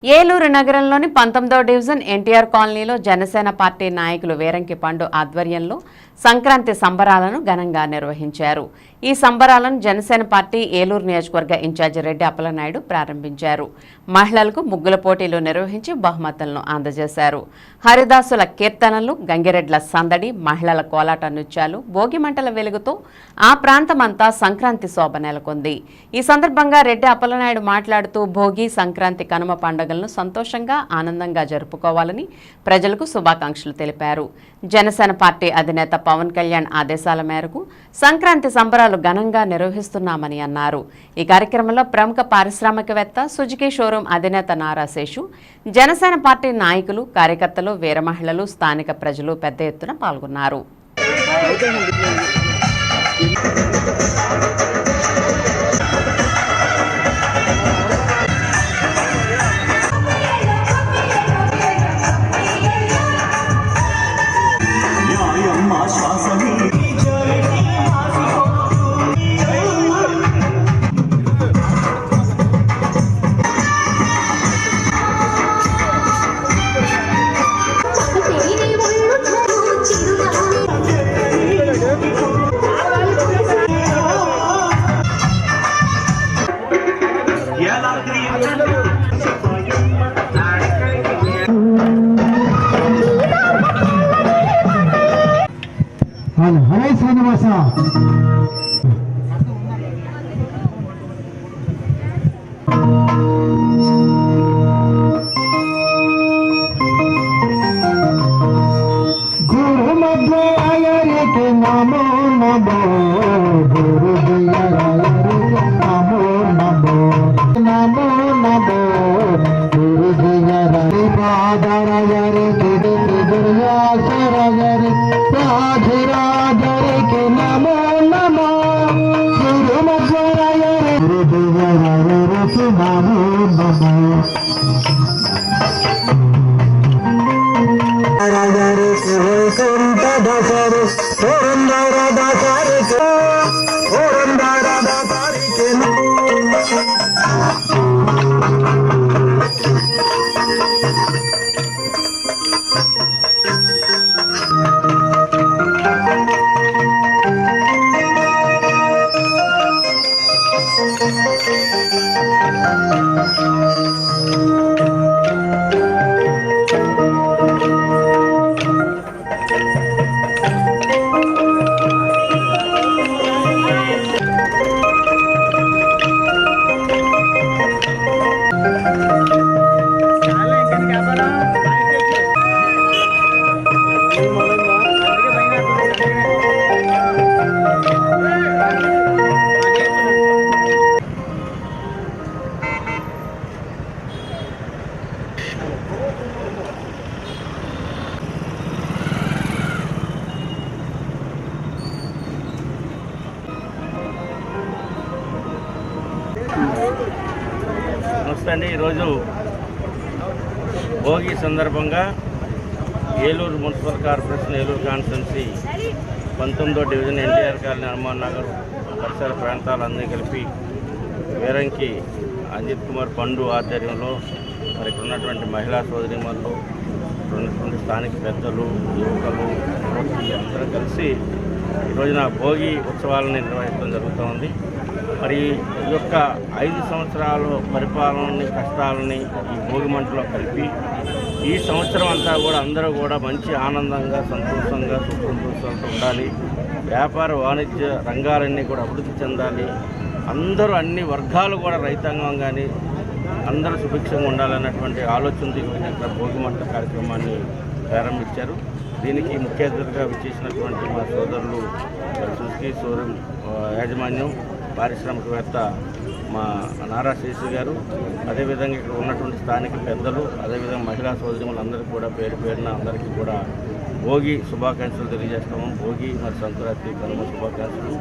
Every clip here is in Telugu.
ఏలూరు నగరంలోని 19వ డివిజన్ ఎన్టీఆర్ కాలనీలో జనసేన పార్టీ నాయకులు వేరంకి పండు ఆధ్వర్యంలో సంక్రాంతి సంబరాలను ఘనంగా నిర్వహించారు. ఈ సంబరాలను జనసేన పార్టీ ఏలూరు నియోజకవర్గ ఇన్ఛార్జి రెడ్డి అప్పలనాయుడు ప్రారంభించారు. మహిళలకు ముగ్గుల పోటీలు నిర్వహించి బహుమతులను అందజేశారు. హరిదాసుల కీర్తనలు, గంగిరెడ్ల సందడి, మహిళల కోలాట నృత్యాలు, భోగి మంటల వెలుగుతో ఆ ప్రాంతమంతా సంక్రాంతి శోభ నెలకొంది. ఈ సందర్భంగా రెడ్డి అప్పలనాయుడు మాట్లాడుతూ భోగి, సంక్రాంతి, కనుమ పండుగలను సంతోషంగా ఆనందంగా జరుపుకోవాలని ప్రజలకు శుభాకాంక్షలు తెలిపారు. జనసేన పార్టీ అధినేత పవన్ కళ్యాణ్ ఆదేశాల మేరకు సంక్రాంతి సంబరాలు ఘనంగా నిర్వహిస్తున్నామని అన్నారు. ఈ కార్యక్రమంలో ప్రముఖ పారిశ్రామికవేత్త, సుజుకి షోరూం అధినేత నారా శేషు, జనసేన పార్టీ నాయకులు, కార్యకర్తలు, వీర మహిళలు, స్థానిక ప్రజలు పెద్ద ఎత్తున పాల్గొన్నారు. హరే శ్రీనివాస గురు మధ్య ఆయరికి నమో నమో, గురు జయరాయరికి నమో నమో, నమో నమో, గురు జయరాయ పాదరాయరికి దుర్యాసరాయరి రాజరాజరికి నమో నమో, గురు మధ్యరాయరి గురు జయరాయరికి నమో నమో. రాజరికి వైకుంఠ దశరి పురందర దశరికి పురందర దశరికి నమస్తే అండి. ఈరోజు భోగి సందర్భంగా Eluru municipal corporation Eluru constituency 19వ division NTR colony, Hanuman Nagar పరిసర ప్రాంతాలన్నీ కలిపి వేరంకి అంజిత్ కుమార్ పండు ఆధ్వర్యంలో మరి ఇక్కడ ఉన్నటువంటి మహిళా సోదరిమణులు, ఉన్నటువంటి స్థానిక పెద్దలు, యువకులు అందరూ కలిసి ఈరోజున భోగి ఉత్సవాలను నిర్వహించడం జరుగుతోంది. మరి ఈ యొక్క 5 సంవత్సరాల పరిపాలనని, కష్టాలని ఈ భోగి మంటలో కలిపి ఈ సంవత్సరం అంతా కూడా అందరూ కూడా మంచి ఆనందంగా, సంతోషంగా, సుఖంతోషాలతో ఉండాలి. వ్యాపార వాణిజ్య రంగాలన్నీ కూడా అభివృద్ధి చెందాలి. అందరూ అన్ని వర్గాలు కూడా, రైతాంగం కానీ అందరూ సుభిక్షంగా ఉండాలన్నటువంటి ఆలోచనతో ఇక్కడ భోగి మంట కార్యక్రమాన్ని ప్రారంభించారు. దీనికి ముఖ్య అతిథిగా విచ్చేసినటువంటి మా సోదరులు సుజుకి షోరూం యాజమాన్యం, పారిశ్రామికవేత్త మా నారా శేషు గారు, అదేవిధంగా ఇక్కడ ఉన్నటువంటి స్థానిక పెద్దలు, అదేవిధంగా మహిళా సోదరిమణులందరికీ కూడా పేరు పేరున అందరికీ కూడా భోగి శుభాకాంక్షలు తెలియజేస్తాము. భోగి మరి సంక్రాంతి, కనుమ శుభాకాంక్షలు.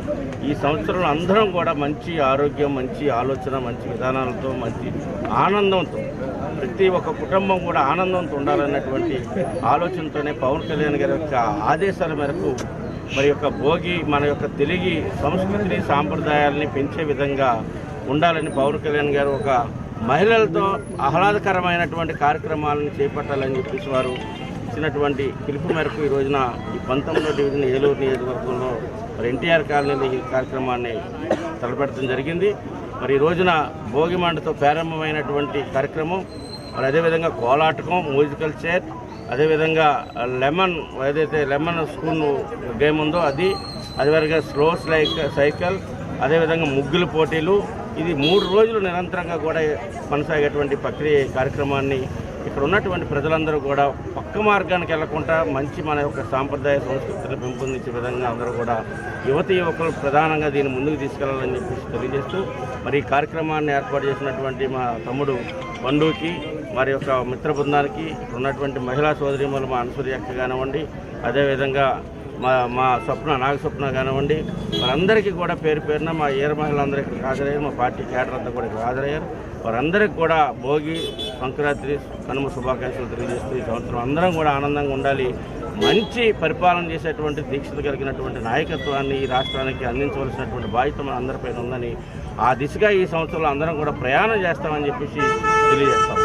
ఈ సంవత్సరంలో అందరం కూడా మంచి ఆరోగ్యం, మంచి ఆలోచన, మంచి విధానాలతో, మంచి ఆనందంతో, ప్రతి ఒక్క కుటుంబం కూడా ఆనందంతో ఉండాలన్నటువంటి ఆలోచనతోనే పవన్ కళ్యాణ్ గారి యొక్క ఆదేశాల మేరకు మరి యొక్క భోగి మన యొక్క తెలుగు సంస్కృతిని, సాంప్రదాయాలని పెంచే విధంగా ఉండాలని పవన్ కళ్యాణ్ గారు ఒక మహిళలతో ఆహ్లాదకరమైనటువంటి కార్యక్రమాలను చేపట్టాలని చెప్పేసి వారు ఇచ్చినటువంటి పిలుపు మేరకు ఈ రోజున ఈ 19వ డివిజన్ ఏలూరు నియోజకవర్గంలో మరి ఎన్టీఆర్ కాలనీలో ఈ కార్యక్రమాన్ని తలపెట్టడం జరిగింది. మరి ఈ రోజున భోగిమంటతో ప్రారంభమైనటువంటి కార్యక్రమం, మరి అదేవిధంగా కోలాటకం, మ్యూజికల్ చైర్, అదేవిధంగా ఏదైతే లెమన్ స్పూన్ గేమ్ ఉందో అదేవిధంగా స్లో సైకిల్, అదేవిధంగా ముగ్గుల పోటీలు, ఇది 3 రోజులు నిరంతరంగా కూడా కొనసాగేటువంటి ప్రక్రియ కార్యక్రమాన్ని ఇక్కడ ఉన్నటువంటి ప్రజలందరూ కూడా పక్క మార్గానికి వెళ్లకుండా మంచి మన యొక్క సాంప్రదాయ సంస్కృతిని పెంపొందించే విధంగా అందరూ కూడా యువకులు ప్రధానంగా దీన్ని ముందుకు తీసుకెళ్లాలని చెప్పేసి తెలియజేస్తూ మరి ఈ కార్యక్రమాన్ని ఏర్పాటు చేసినటువంటి మా తమ్ముడు పండుకి, మరి యొక్క మిత్ర బృందానికి, ఉన్నటువంటి మహిళా సోదరీమణులు మా అనసూయ అక్క కానివ్వండి, అదేవిధంగా మా నాగస్వప్న కానివ్వండి, వారందరికీ కూడా పేరు పేరున మా ఏర మహిళలందరూ ఇక్కడికి హాజరయ్యారు. మా పార్టీ కేడర్ అంతా కూడా ఇక్కడ హాజరయ్యారు. వారందరికీ కూడా భోగి, సంక్రాంతి, కనుమ శుభాకాంక్షలు తెలియజేస్తూ ఈ సంవత్సరం అందరం కూడా ఆనందంగా ఉండాలి, మంచి పరిపాలన చేసేటువంటి దీక్షలు కలిగినటువంటి నాయకత్వాన్ని ఈ రాష్ట్రానికి అందించవలసినటువంటి బాధ్యత మన అందరిపైన ఉందని, ఆ దిశగా ఈ సంవత్సరంలో అందరం కూడా ప్రయాణం చేస్తామని చెప్పేసి తెలియజేస్తాం.